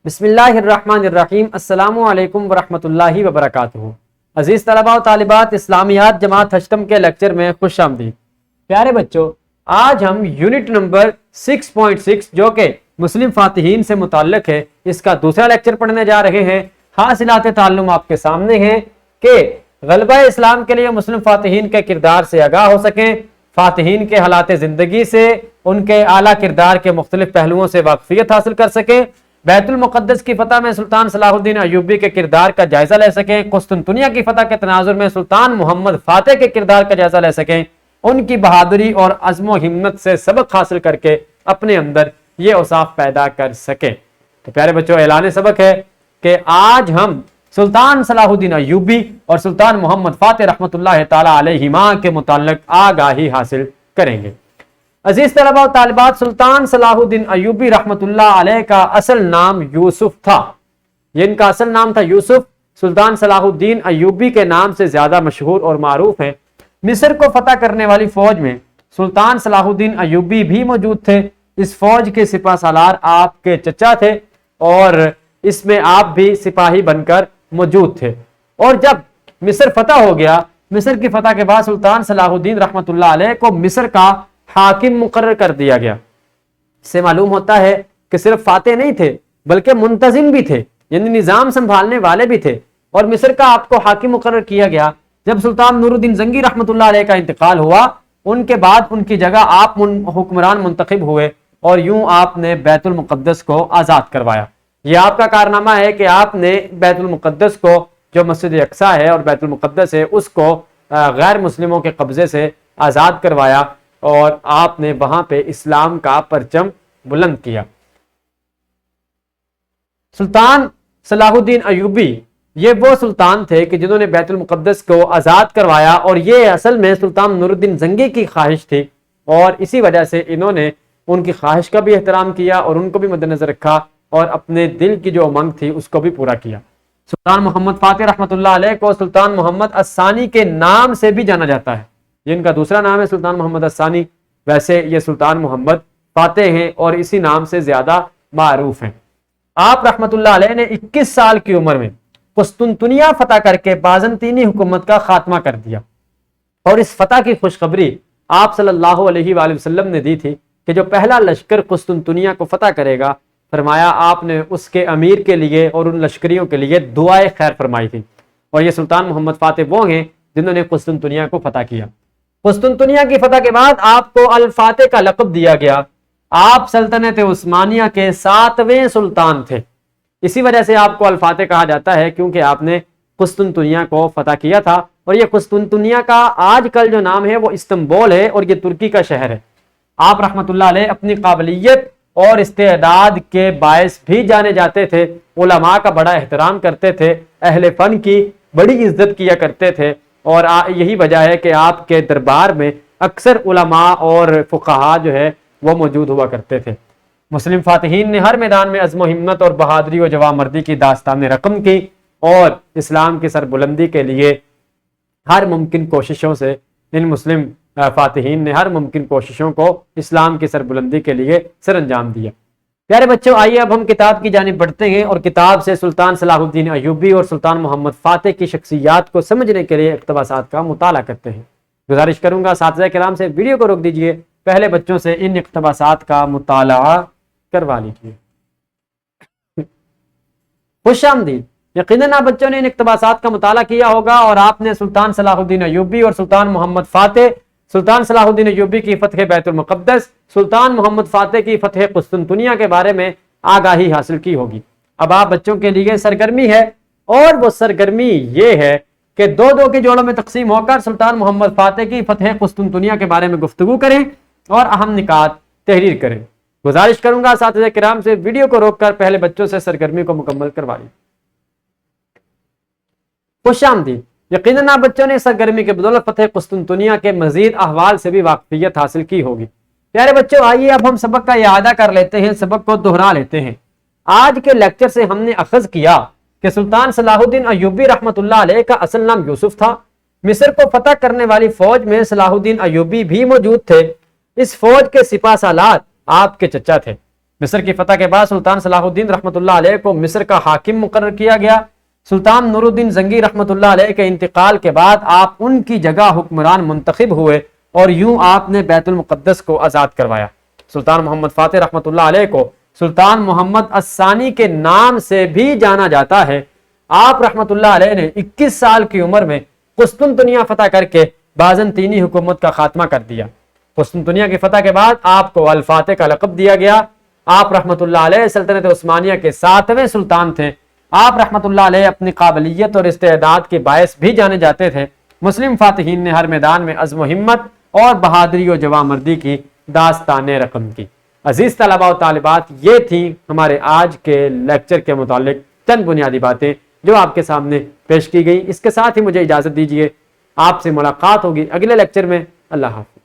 بسم اللہ الرحمن الرحیم۔ السلام علیکم ورحمۃ اللہ وبرکاتہ۔ عزیز طلباء و طالبات، اسلامیات جماعت ہشتم کے لیکچر میں خوش آمدید۔ پیارے بچوں، آج ہم یونٹ نمبر 6.6 جو کہ مسلم فاتحین سے متعلق ہے، اس کا دوسرا لیکچر پڑھنے جا رہے ہیں۔ حاصلات تعلم آپ کے سامنے ہیں کہ غلبہ اسلام کے لیے مسلم فاتحین کے کردار سے آگاہ ہو سکیں، فاتحین کے حالات زندگی سے ان کے اعلیٰ کردار کے مختلف پہلوؤں سے واقفیت حاصل کر سکیں، بیت المقدس کی فتح میں سلطان صلاح الدین ایوبی کے کردار کا جائزہ لے سکیں، قسطنطنیہ کی فتح کے تناظر میں سلطان محمد فاتح کے کردار کا جائزہ لے سکیں، ان کی بہادری اور عزم و ہمت سے سبق حاصل کر کے اپنے اندر یہ اوصاف پیدا کر سکیں۔ تو پیارے بچوں، اعلان سبق ہے کہ آج ہم سلطان صلاح الدین ایوبی اور سلطان محمد فاتح رحمۃ اللہ تعالی علیہما کے متعلق آگاہی حاصل کریں گے۔ عزیز طلباء و طالبات، سلطان صلاح الدین ایوبی رحمۃ اللہ علیہ کا اصل نام یوسف تھا۔ یہ ان کا اصل نام تھا یوسف۔ سلطان صلاح الدین ایوبی کے نام سے زیادہ مشہور اور معروف ہیں۔ مصر کو فتح کرنے والی فوج میں سلطان صلاح الدین ایوبی بھی موجود تھے۔ اس فوج کے سپہ سالار آپ کے چچا تھے اور اس میں آپ بھی سپاہی بن کر موجود تھے۔ اور جب مصر فتح ہو گیا، مصر کی فتح کے بعد سلطان صلاح الدین رحمۃ اللہ علیہ کو مصر کا حاکم مقرر کر دیا گیا۔ اس سے معلوم ہوتا ہے کہ صرف فاتح نہیں تھے بلکہ منتظم بھی تھے، یعنی نظام سنبھالنے والے بھی تھے، اور مصر کا آپ کو حاکم مقرر کیا گیا۔ جب سلطان نور الدین زنگی رحمۃ اللہ علیہ کا انتقال ہوا، ان کے بعد ان کی جگہ آپ حکمران منتخب ہوئے اور یوں آپ نے بیت المقدس کو آزاد کروایا۔ یہ آپ کا کارنامہ ہے کہ آپ نے بیت المقدس کو، جو مسجد اقصیٰ ہے اور بیت المقدس ہے، اس کو غیر مسلموں کے قبضے سے آزاد کروایا اور آپ نے وہاں پہ اسلام کا پرچم بلند کیا۔ سلطان صلاح الدین ایوبی یہ وہ سلطان تھے کہ جنہوں نے بیت المقدس کو آزاد کروایا، اور یہ اصل میں سلطان نور الدین زنگی کی خواہش تھی، اور اسی وجہ سے انہوں نے ان کی خواہش کا بھی احترام کیا اور ان کو بھی مد نظر رکھا اور اپنے دل کی جو امنگ تھی اس کو بھی پورا کیا۔ سلطان محمد فاتح رحمۃ اللہ علیہ کو سلطان محمد الثانی کے نام سے بھی جانا جاتا ہے۔ یہ ان کا دوسرا نام ہے سلطان محمد الثانی، ویسے یہ سلطان محمد فاتح ہیں اور اسی نام سے زیادہ معروف ہیں۔ آپ رحمۃ اللہ علیہ نے 21 سال کی عمر میں قسطنطنیہ فتح کر کے بازنطینی حکومت کا خاتمہ کر دیا، اور اس فتح کی خوشخبری آپ صلی اللہ علیہ وآلہ وسلم نے دی تھی کہ جو پہلا لشکر قسطنطنیہ کو فتح کرے گا، فرمایا آپ نے اس کے امیر کے لیے اور ان لشکریوں کے لیے دعائے خیر فرمائی تھی، اور یہ سلطان محمد فاتح وہ ہیں جنہوں نے قسطنطنیہ کو فتح کیا۔ قسطنطنیہ کی فتح کے بعد آپ کو الفاتح کا لقب دیا گیا۔ آپ سلطنت عثمانیہ کے 7ویں سلطان تھے، اسی وجہ سے آپ کو الفاتح کہا جاتا ہے، کیونکہ آپ نے قسطنطنیہ کو فتح کیا تھا۔ اور یہ قسطنطنیہ کا آج کل جو نام ہے وہ استنبول ہے، اور یہ ترکی کا شہر ہے۔ آپ رحمت اللہ علیہ اپنی قابلیت اور استعداد کے باعث بھی جانے جاتے تھے، علماء کا بڑا احترام کرتے تھے، اہل فن کی بڑی عزت کیا کرتے تھے، اور یہی وجہ ہے کہ آپ کے دربار میں اکثر علماء اور فقہاء جو ہے وہ موجود ہوا کرتے تھے۔ مسلم فاتحین نے ہر میدان میں عزم و ہمت اور بہادری و جوانمردی کی داستان رقم کی، اور اسلام کی سربلندی کے لیے ہر ممکن کوششوں سے ان مسلم فاتحین نے ہر ممکن کوششوں کو اسلام کی سربلندی کے لیے سر انجام دیا۔ پیارے بچوں، آئیے اب ہم کتاب کی جانب بڑھتے ہیں اور کتاب سے سلطان صلاح الدین ایوبی اور سلطان محمد فاتح کی شخصیات کو سمجھنے کے لیے اقتباسات کا مطالعہ کرتے ہیں۔ گزارش کروں گا اساتذہ کرام سے ویڈیو کو روک دیجئے، پہلے بچوں سے ان اقتباسات کا مطالعہ کروا لیجیے۔ خوش آمدید۔ یقیناً آپ بچوں نے ان اقتباسات کا مطالعہ کیا ہوگا، اور آپ نے سلطان صلاح الدین ایوبی اور سلطان محمد فاتح، سلطان صلاح الدین ایوبی کی فتح بیت المقدس، سلطان محمد فاتح کی فتح قسطنطنیہ کے بارے میں آگاہی حاصل کی ہوگی۔ اب آپ بچوں کے لیے سرگرمی ہے، اور وہ سرگرمی یہ ہے کہ دو دو کے جوڑوں میں تقسیم ہو کر سلطان محمد فاتح کی فتح قسطنطنیہ کے بارے میں گفتگو کریں اور اہم نکات تحریر کریں۔ گزارش کروں گا اساتذہ کرام سے ویڈیو کو روک کر پہلے بچوں سے سرگرمی کو مکمل کروا لیں۔ خوش آمدید۔ یقیناً آپ بچوں نے سرگرمی کے بدولت فتح قسطنطنیہ کے مزید احوال سے بھی واقفیت حاصل کی ہوگی۔ پیارے بچوں، آئیے اب ہم سبق کا اعادہ کر لیتے ہیں، سبق کو دہرا لیتے ہیں۔ آج کے لیکچر سے ہم نے اخذ کیا کہ سلطان صلاح الدین ایوبی رحمۃ اللہ علیہ کا اصل نام یوسف تھا۔ مصر کو فتح کرنے والی فوج میں صلاح الدین ایوبی بھی موجود تھے۔ اس فوج کے سپہ سالار آپ کے چچا تھے۔ مصر کی فتح کے بعد سلطان صلاح الدین رحمۃ اللہ علیہ کو مصر کا حاکم مقرر کیا گیا۔ سلطان نور الدین زنگی رحمۃ اللہ علیہ کے انتقال کے بعد آپ ان کی جگہ حکمران منتخب ہوئے اور یوں آپ نے بیت المقدس کو آزاد کروایا۔ سلطان محمد فاتح رحمۃ اللہ علیہ کو سلطان محمد الثانی کے نام سے بھی جانا جاتا ہے۔ آپ رحمۃ اللہ علیہ نے 21 سال کی عمر میں قسطنطنیہ فتح کر کے بازنطینی حکومت کا خاتمہ کر دیا۔ قسطنطنیہ کی فتح کے بعد آپ کو الفاتح کا لقب دیا گیا۔ آپ رحمۃ اللہ علیہ سلطنت عثمانیہ کے 7ویں سلطان تھے۔ آپ رحمۃ اللہ علیہ اپنی قابلیت اور استعداد کے باعث بھی جانے جاتے تھے۔ مسلم فاتحین نے ہر میدان میں عزم و ہمت اور بہادری و جوانمردی کی داستانیں رقم کی۔ عزیز طلباء و طالبات، یہ تھی ہمارے آج کے لیکچر کے متعلق چند بنیادی باتیں جو آپ کے سامنے پیش کی گئی۔ اس کے ساتھ ہی مجھے اجازت دیجیے، آپ سے ملاقات ہوگی اگلے لیکچر میں۔ اللہ حافظ۔